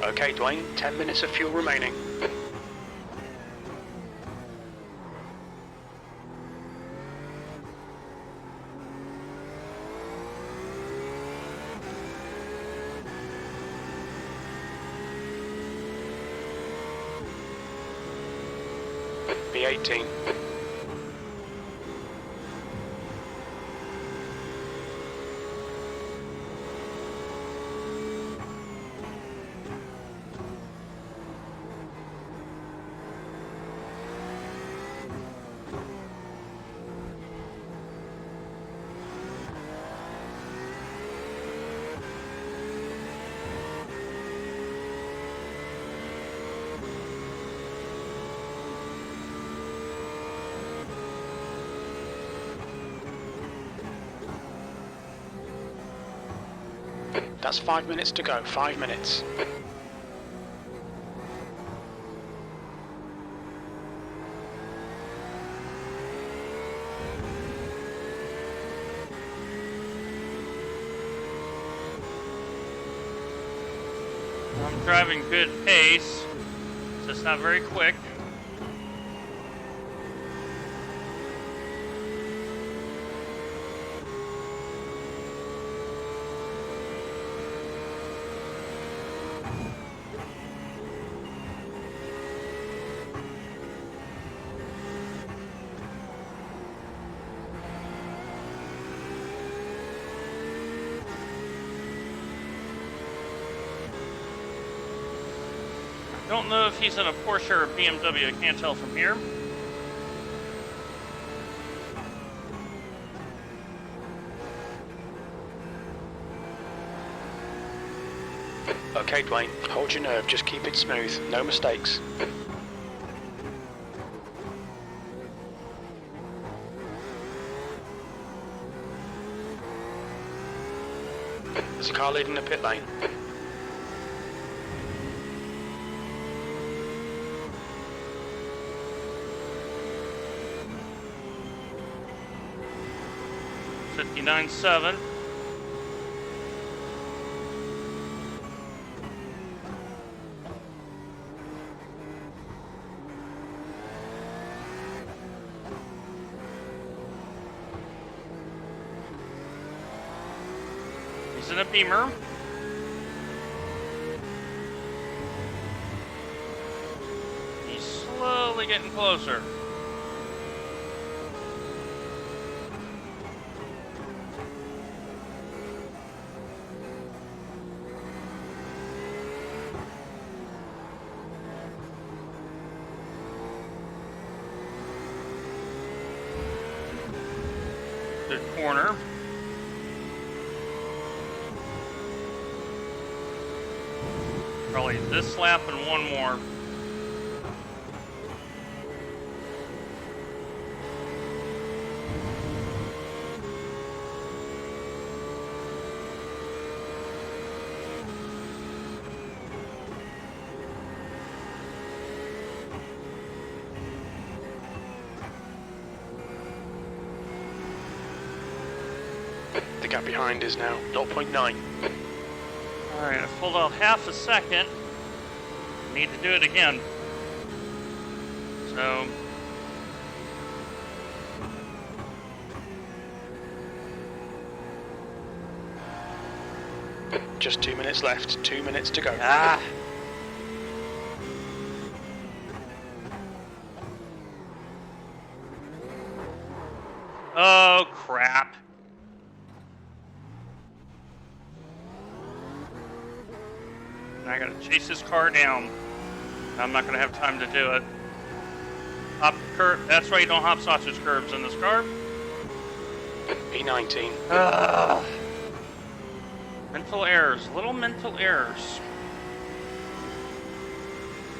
Okay, Dwayne, 10 minutes of fuel remaining. B18. That's 5 minutes to go, 5 minutes. I'm driving good pace, so it's not very quick. Don't know if he's in a Porsche or a BMW, I can't tell from here. Okay, Dwayne, hold your nerve, just keep it smooth, no mistakes. There's a car leading the pit lane. .59.7. He's in a Beamer. He's slowly getting closer. Good corner. Probably this lap and one more. The gap behind is now 0.9. Alright, I pulled out half a second. Need to do it again. So, Just 2 minutes left, 2 minutes to go. ah. Oh, crap. And I gotta chase this car down. I'm not gonna have time to do it. Hop the curb. That's why you don't hop sausage curbs in this car. P19. Mental errors, little mental errors.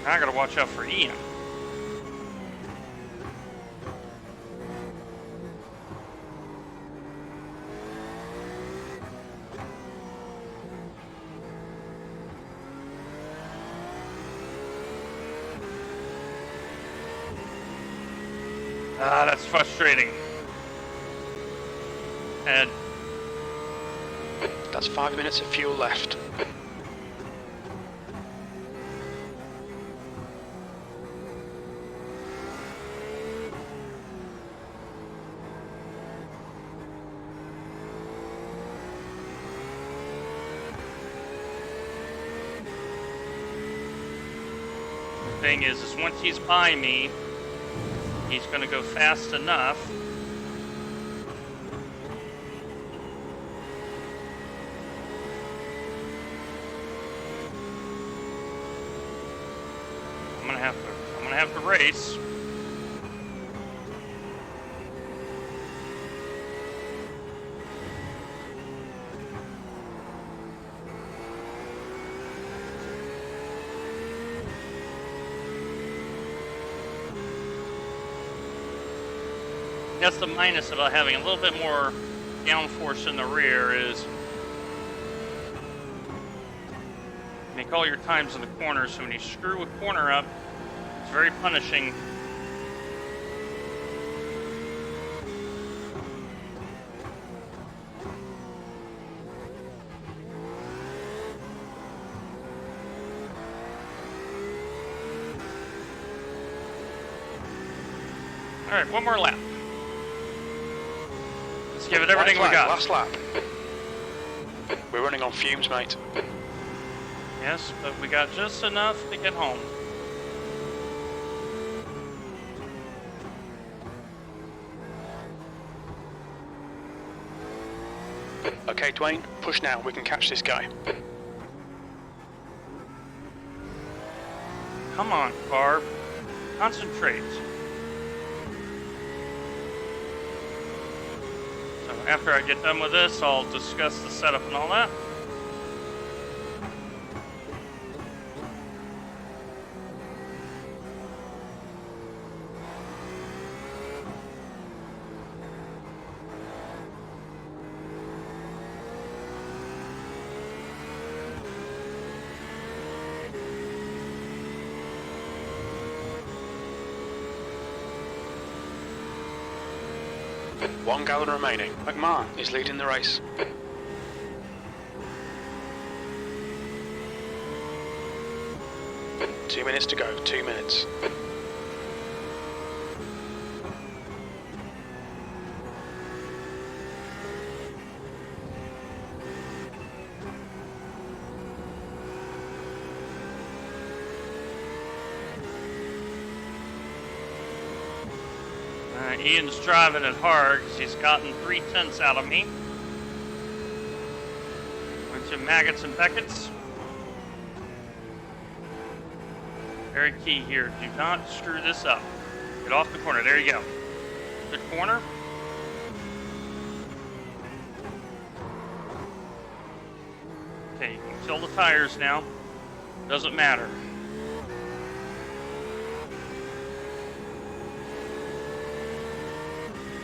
Now I gotta watch out for Ian. Ah, that's frustrating. And That's 5 minutes of fuel left. the thing is once he's by me, he's gonna go fast enough. I'm gonna have to race. That's the minus about having a little bit more downforce in the rear is make all your times in the corner, so when you screw a corner up, it's very punishing. All right, one more lap. Let's give it everything we got. Last lap. We're running on fumes, mate. Yes, but we got just enough to get home. Okay, Dwayne, push now. We can catch this guy. Come on, car. Concentrate. So after I get done with this, I'll discuss the setup and all that. One gallon remaining. McMahon is leading the race. Two minutes to go. 2 minutes. Ian's driving it hard because he's gotten 3/10 out of me. Went to Maggots and Beckett's. Very key here. Do not screw this up. Get off the corner. There you go. Good corner. Okay, you can fill the tires now. Doesn't matter.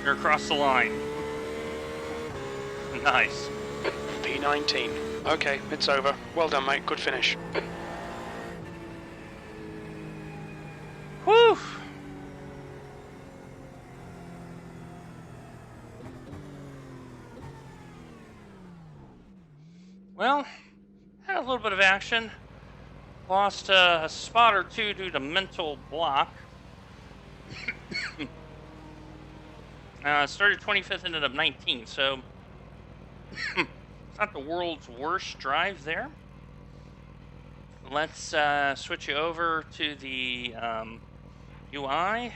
You're across the line. Nice. P19. Okay, it's over. Well done, mate. Good finish. Whew. Well, had a little bit of action. Lost a spot or two due to mental block. Started 25th, ended up 19th, so it's not the world's worst drive there. Let's switch you over to the UI.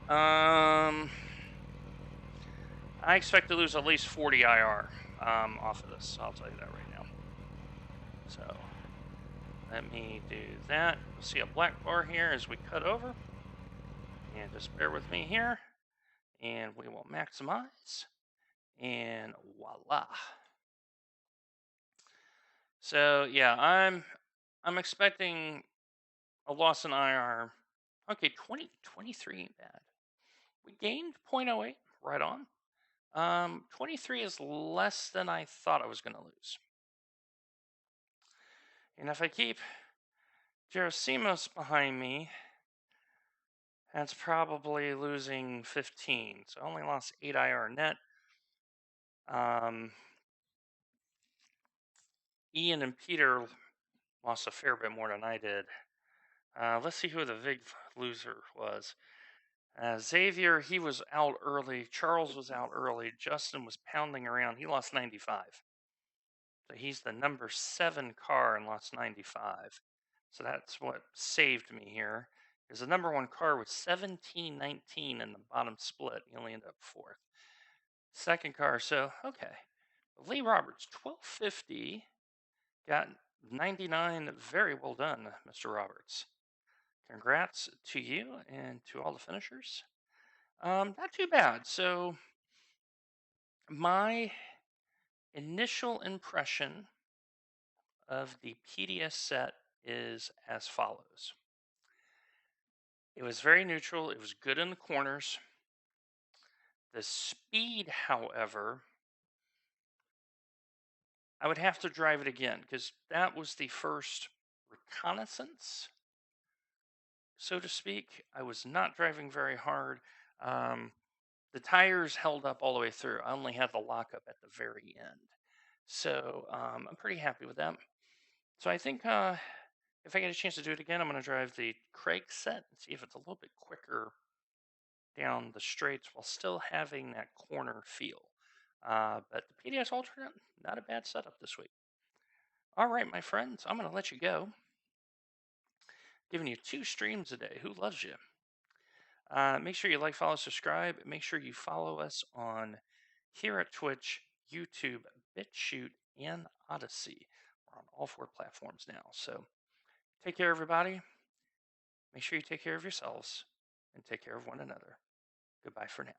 I expect to lose at least 40 IR off of this. I'll tell you that right now. So let me do that. You'll see a black bar here as we cut over. And just bear with me here. And we will maximize. And voila. So yeah, I'm expecting a loss in IR. Okay, 23 ain't bad. We gained 0.08, right on. 23 is less than I thought I was going to lose. And if I keep Gerasimos behind me, that's probably losing 15. So I only lost 8 IR net. Ian and Peter lost a fair bit more than I did. Let's see who the big loser was. Xavier, he was out early. Charles was out early. Justin was pounding around. He lost 95. So he's the number 7 car and lost 95. So that's what saved me here. Because the number 1 car was 17-19 in the bottom split. He only ended up 4th. Second car, so okay. Lee Roberts, 1250. Got 99. Very well done, Mr. Roberts. Congrats to you and to all the finishers. Not too bad. So my initial impression of the PDS set is as follows. It was very neutral. It was good in the corners. The speed, however, I would have to drive it again because that was the first reconnaissance, so to speak. I was not driving very hard. Um, the tires held up all the way through. I only had the lockup at the very end. So I'm pretty happy with that. So I think if I get a chance to do it again, I'm going to drive the Craig set and see if it's a little bit quicker down the straights while still having that corner feel. But the PDS alternate, not a bad setup this week. All right, my friends, I'm going to let you go. Giving you 2 streams a day. Who loves you? Make sure you like, follow, subscribe. Make sure you follow us on here at Twitch, YouTube, BitChute, and Odyssey. We're on all 4 platforms now. So take care, everybody. Make sure you take care of yourselves and take care of one another. Goodbye for now.